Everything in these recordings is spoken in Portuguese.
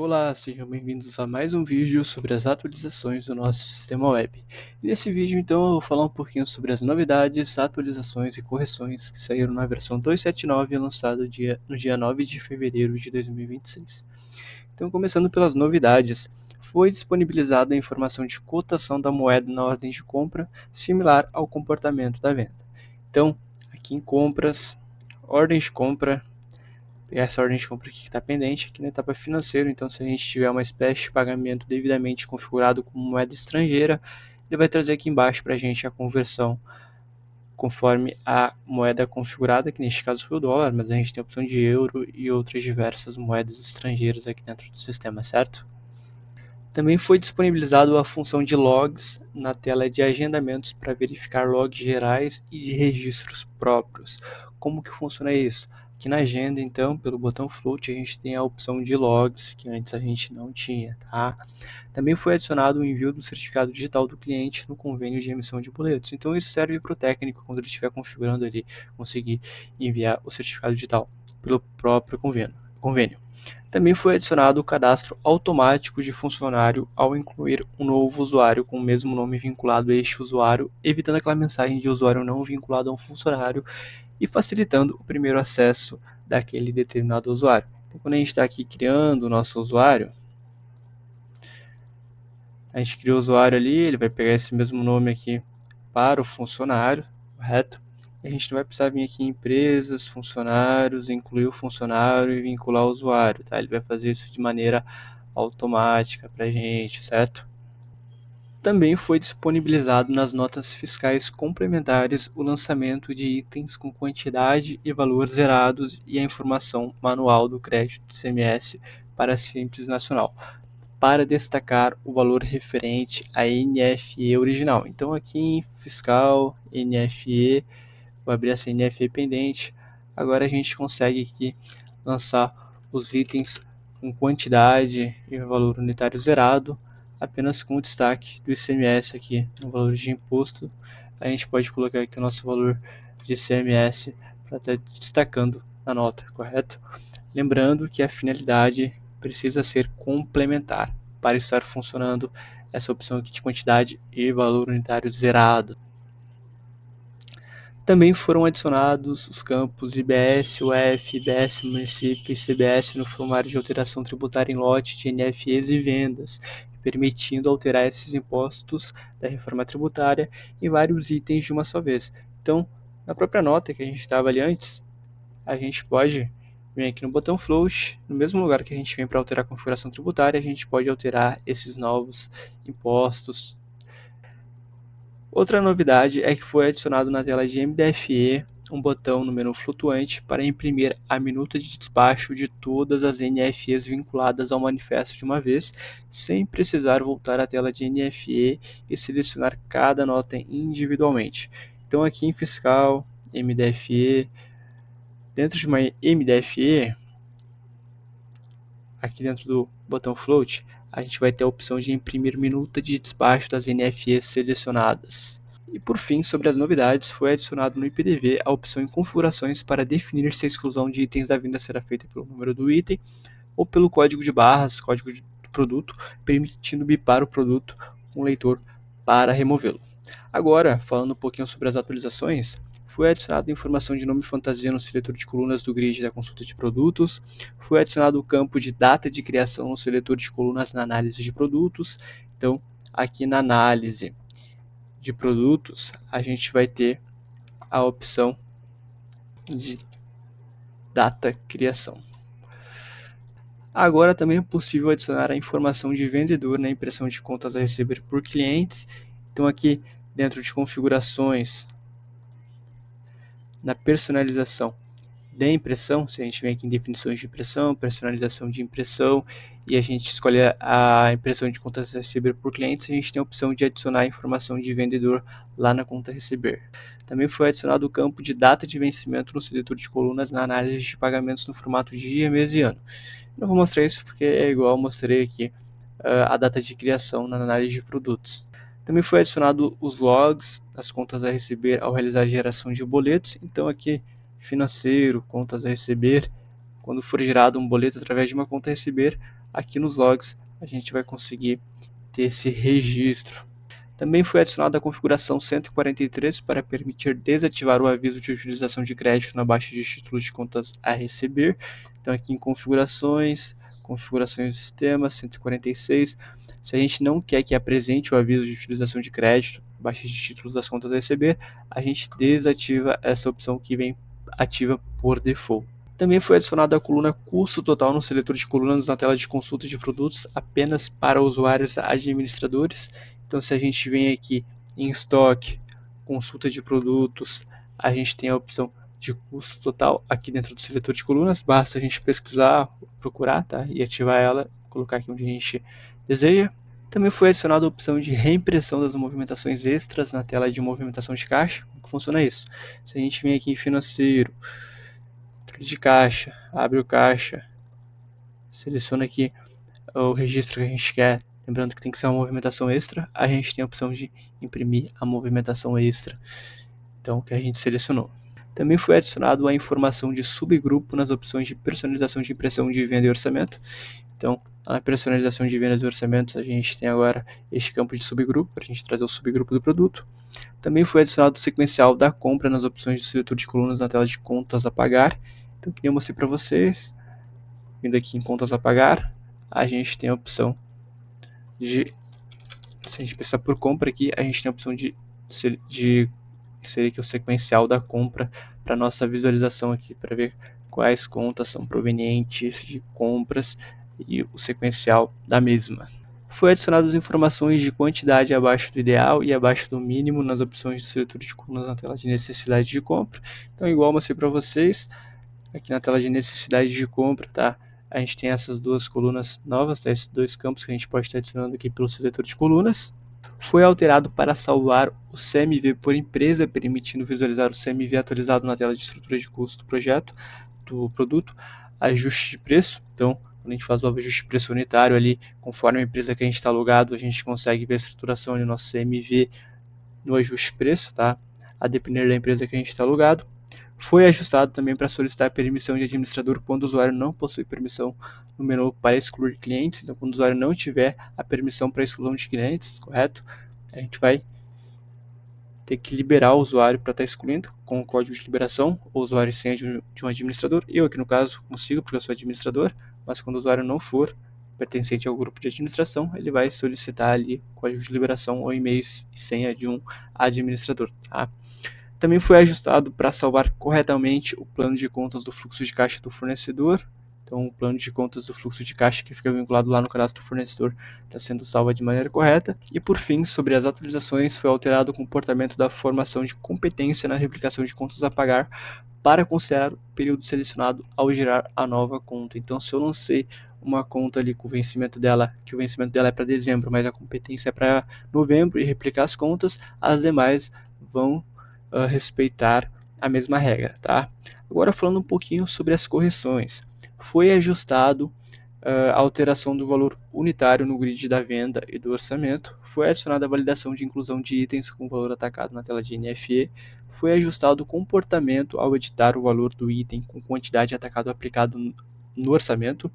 Olá, sejam bem-vindos a mais um vídeo sobre as atualizações do nosso sistema web. Nesse vídeo, então, eu vou falar um pouquinho sobre as novidades, atualizações e correções que saíram na versão 2.7.9 lançada no dia 9 de fevereiro de 2026. Então, começando pelas novidades, foi disponibilizada a informação de cotação da moeda na ordem de compra, similar ao comportamento da venda. Então, aqui em compras, ordem de compra, pegar essa ordem de compra aqui que está pendente, aqui na etapa financeira. Então, se a gente tiver uma espécie de pagamento devidamente configurado como moeda estrangeira, ele vai trazer aqui embaixo para a gente a conversão conforme a moeda configurada, que neste caso foi o dólar, mas a gente tem a opção de euro e outras diversas moedas estrangeiras aqui dentro do sistema, certo? Também foi disponibilizado a função de logs na tela de agendamentos para verificar logs gerais e de registros próprios. Como que funciona isso? Aqui na agenda, então, pelo botão Float, a gente tem a opção de logs, que antes a gente não tinha, tá? Também foi adicionado o envio do certificado digital do cliente no convênio de emissão de boletos. Então, isso serve para o técnico, quando ele estiver configurando ali, conseguir enviar o certificado digital pelo próprio convênio. Também foi adicionado o cadastro automático de funcionário ao incluir um novo usuário com o mesmo nome vinculado a este usuário, evitando aquela mensagem de usuário não vinculado a um funcionário e facilitando o primeiro acesso daquele determinado usuário. Então, quando a gente está aqui criando o nosso usuário, a gente cria o usuário ali, ele vai pegar esse mesmo nome aqui para o funcionário, correto? E a gente não vai precisar vir aqui em empresas, funcionários, incluir o funcionário e vincular o usuário, tá? Ele vai fazer isso de maneira automática para a gente, certo? Também foi disponibilizado nas notas fiscais complementares o lançamento de itens com quantidade e valor zerados e a informação manual do crédito de ICMS para Simples Nacional, para destacar o valor referente à NFE original. Então aqui em fiscal, NFE, vou abrir essa NFE pendente, agora a gente consegue aqui lançar os itens com quantidade e valor unitário zerado, apenas com o destaque do ICMS aqui no valor de imposto. A gente pode colocar aqui o nosso valor de ICMS para estar destacando na nota, correto? Lembrando que a finalidade precisa ser complementar para estar funcionando essa opção aqui de quantidade e valor unitário zerado. Também foram adicionados os campos IBS, UF, IBS Município e CBS no formulário de alteração tributária em lote de NFEs e vendas, permitindo alterar esses impostos da reforma tributária em vários itens de uma só vez. Então, na própria nota que a gente estava ali antes, a gente pode vir aqui no botão Float, no mesmo lugar que a gente vem para alterar a configuração tributária, a gente pode alterar esses novos impostos. Outra novidade é que foi adicionado na tela de MDFE um botão no menu flutuante para imprimir a minuta de despacho de todas as NFEs vinculadas ao manifesto de uma vez, sem precisar voltar à tela de NFE e selecionar cada nota individualmente. Então aqui em fiscal, MDFE, dentro de uma MDFE, aqui dentro do botão Float, a gente vai ter a opção de imprimir minuta de despacho das NFEs selecionadas. E por fim, sobre as novidades, foi adicionado no IPDV a opção em configurações para definir se a exclusão de itens da venda será feita pelo número do item ou pelo código de barras, código do produto, permitindo bipar o produto com o leitor para removê-lo. Agora, falando um pouquinho sobre as atualizações, foi adicionada a informação de nome fantasia no seletor de colunas do grid da consulta de produtos, foi adicionado o campo de data de criação no seletor de colunas na análise de produtos. Então, aqui na análise de produtos, a gente vai ter a opção de data criação. Agora também é possível adicionar a informação de vendedor na impressão de contas a receber por clientes. Então aqui dentro de configurações, na personalização da impressão, se a gente vem aqui em definições de impressão, personalização de impressão, e a gente escolhe a impressão de contas a receber por clientes, a gente tem a opção de adicionar a informação de vendedor lá na conta a receber. Também foi adicionado o campo de data de vencimento no seletor de colunas na análise de pagamentos no formato dia, mês e ano. Não vou mostrar isso porque é igual eu mostrei aqui a data de criação na análise de produtos. Também foi adicionado os logs das contas a receber ao realizar a geração de boletos. Então aqui financeiro, contas a receber, quando for gerado um boleto através de uma conta a receber, aqui nos logs a gente vai conseguir ter esse registro. Também foi adicionada a configuração 143 para permitir desativar o aviso de utilização de crédito na baixa de títulos de contas a receber. Então aqui em configurações do sistema, 146. Se a gente não quer que apresente o aviso de utilização de crédito, baixa de títulos das contas a receber, a gente desativa essa opção que vem ativa por default. Também foi adicionada a coluna custo total no seletor de colunas na tela de consulta de produtos apenas para usuários administradores. Então, se a gente vem aqui em estoque, consulta de produtos, a gente tem a opção de custo total aqui dentro do seletor de colunas. Basta a gente pesquisar, procurar, tá? E ativar ela, colocar aqui onde a gente deseja. Também foi adicionada a opção de reimpressão das movimentações extras na tela de movimentação de caixa. Como funciona isso? Se a gente vem aqui em financeiro, de caixa, abre o caixa, seleciona aqui o registro que a gente quer, lembrando que tem que ser uma movimentação extra, a gente tem a opção de imprimir a movimentação extra, então que a gente selecionou. Também foi adicionado a informação de subgrupo nas opções de personalização de impressão de venda e orçamento. Então, na personalização de vendas e orçamentos, a gente tem agora este campo de subgrupo, para a gente trazer o subgrupo do produto. Também foi adicionado o sequencial da compra nas opções de seletor de colunas na tela de contas a pagar. Então, que eu mostrei para vocês, vindo aqui em contas a pagar, a gente tem a opção de, se a gente pensar por compra aqui, a gente tem a opção de seria aqui o sequencial da compra para nossa visualização aqui, para ver quais contas são provenientes de compras e o sequencial da mesma. Foi adicionadas informações de quantidade abaixo do ideal e abaixo do mínimo nas opções do seletor de colunas na tela de necessidade de compra. Então, igual eu mostrei para vocês, aqui na tela de necessidade de compra, tá? A gente tem essas duas colunas novas, tá? Esses dois campos que a gente pode estar adicionando aqui pelo seletor de colunas. Foi alterado para salvar o CMV por empresa, permitindo visualizar o CMV atualizado na tela de estrutura de custo do projeto, do produto, ajuste de preço. Então, quando a gente faz o ajuste de preço unitário ali, conforme a empresa que a gente está logado, a gente consegue ver a estruturação do nosso CMV no ajuste de preço, tá? A depender da empresa que a gente está logado. Foi ajustado também para solicitar permissão de administrador quando o usuário não possui permissão no menu para excluir clientes. Então, quando o usuário não tiver a permissão para exclusão de clientes, correto? A gente vai ter que liberar o usuário para estar excluindo com o código de liberação, o usuário e senha de um administrador. Eu aqui no caso consigo porque eu sou administrador, mas quando o usuário não for pertencente ao grupo de administração, ele vai solicitar ali código de liberação ou e-mail e senha de um administrador. Tá? Também foi ajustado para salvar corretamente o plano de contas do fluxo de caixa do fornecedor. Então, o plano de contas do fluxo de caixa que fica vinculado lá no cadastro do fornecedor está sendo salvo de maneira correta. E, por fim, sobre as atualizações, foi alterado o comportamento da formação de competência na replicação de contas a pagar para considerar o período selecionado ao gerar a nova conta. Então, se eu lancei uma conta ali com o vencimento dela, que o vencimento dela é para dezembro, mas a competência é para novembro e replicar as contas, as demais vão respeitar a mesma regra, tá? Agora falando um pouquinho sobre as correções. Foi ajustado a alteração do valor unitário no grid da venda e do orçamento. Foi adicionada a validação de inclusão de itens com valor atacado na tela de NFE. Foi ajustado o comportamento ao editar o valor do item com quantidade atacado aplicado no orçamento.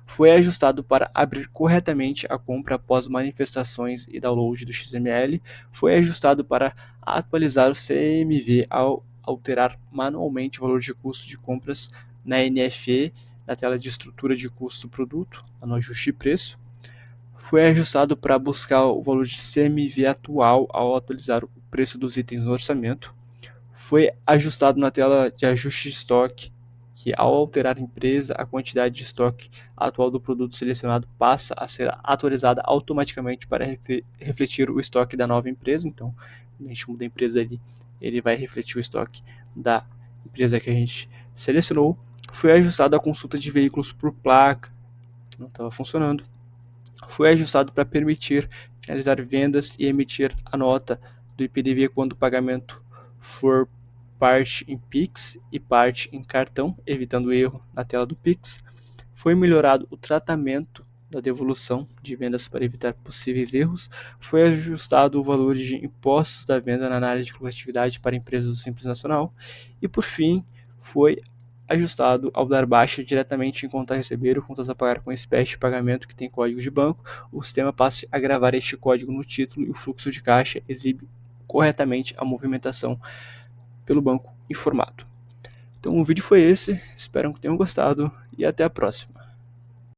Foi ajustado para abrir corretamente a compra após manifestações e download do XML. Foi ajustado para atualizar o CMV ao alterar manualmente o valor de custo de compras na NFE, na tela de estrutura de custo do produto, no ajuste de preço. Foi ajustado para buscar o valor de CMV atual ao atualizar o preço dos itens no orçamento. Foi ajustado na tela de ajuste de estoque, que ao alterar a empresa, a quantidade de estoque atual do produto selecionado passa a ser atualizada automaticamente para refletir o estoque da nova empresa. Então, quando a gente muda a empresa, ele vai refletir o estoque da empresa que a gente selecionou. Foi ajustado a consulta de veículos por placa, não estava funcionando. Foi ajustado para permitir realizar vendas e emitir a nota do IPDV quando o pagamento for parte em Pix e parte em cartão, evitando erro na tela do Pix. Foi melhorado o tratamento da devolução de vendas para evitar possíveis erros. Foi ajustado o valor de impostos da venda na análise de lucratividade para empresas do Simples Nacional. E por fim, foi ajustado ao dar baixa diretamente em conta a receber ou contas a pagar com espécie de pagamento que tem código de banco, o sistema passa a gravar este código no título e o fluxo de caixa exibe corretamente a movimentação pelo banco informado. Então o vídeo foi esse, espero que tenham gostado e até a próxima.